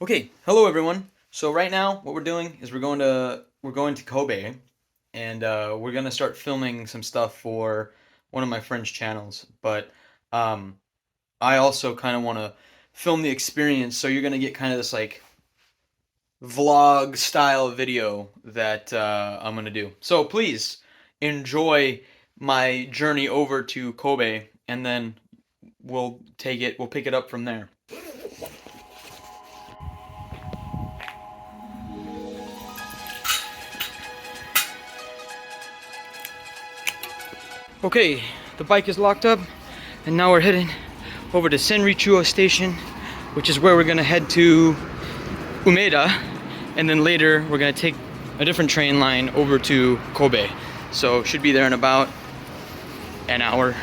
Okay, hello everyone. So right now, what we're doing is we're going to Kobe, and we're gonna start filming some stuff for one of my friend's channels. But um, I also kind of want to film the experience, so you're gonna get kind of this like vlog style video that I'm gonna do. So please enjoy my journey over to Kobe, and then we'll pick it up from there. Okay, the bike is locked up, and now we're heading over to Senrichuo Station, which is where we're gonna head to Umeda, and then later we're gonna take a different train line over to Kobe. So should be there in about an hour.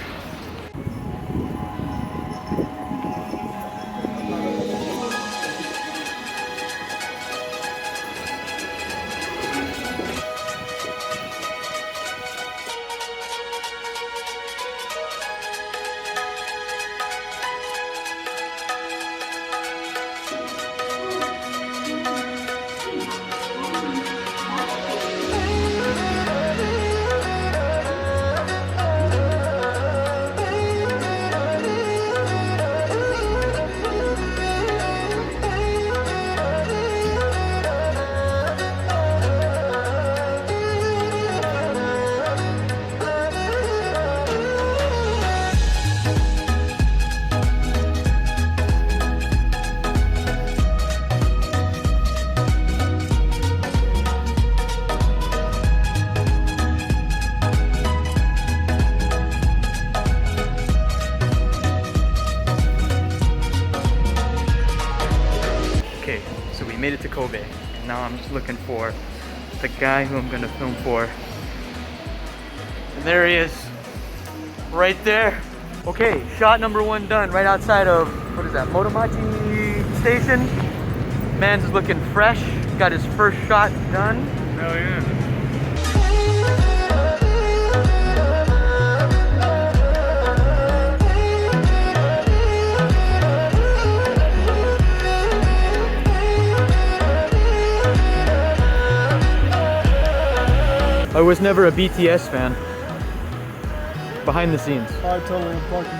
So we made it to Kobe, and now I'm just looking for the guy who I'm gonna film for. And there he is, right there. Okay, shot number one done, right outside of, what is that, Motomachi Station. Man's looking fresh, got his first shot done. Hell yeah. I was never a BTS fan. Behind the scenes. I totally am fucking.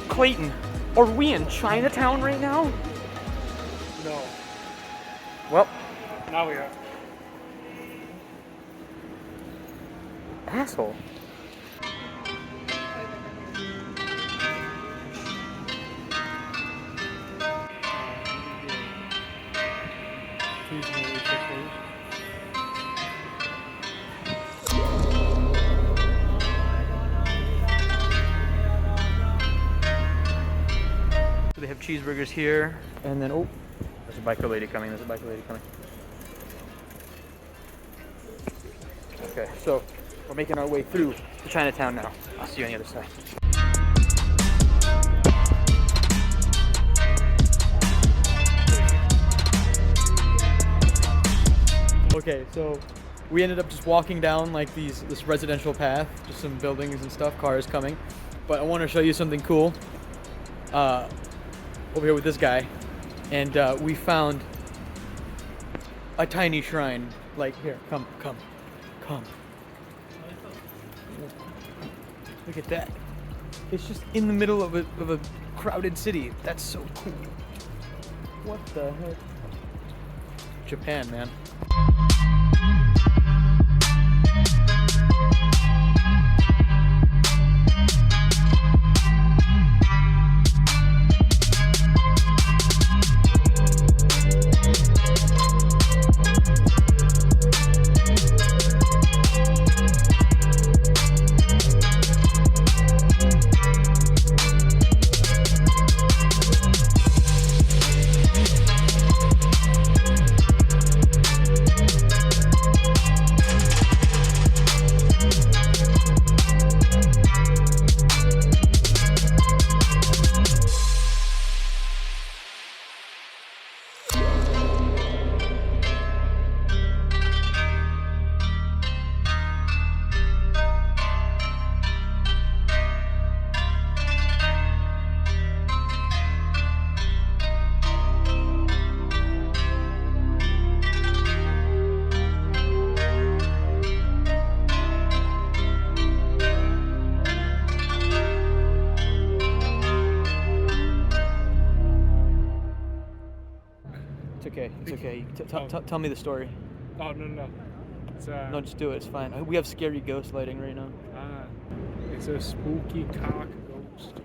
Clayton, are we in Chinatown right now? No. Well, Now we are. asshole. So they have cheeseburgers here, and then oh, there's a biker lady coming. There's a biker lady coming. Okay, so we're making our way through to Chinatown now. I'll see you on the other side. Okay, so we ended up just walking down like this residential path, just some buildings and stuff, cars coming. But I want to show you something cool over here with this guy, and we found a tiny shrine. Like here, come. Look at that. It's just in the middle of a crowded city. That's so cool. What the heck? Japan, man. It's okay. It's okay. Oh. Tell me the story. Oh, no. It's No, just do it. It's fine. We have scary ghost lighting right now. it's a spooky cock ghost.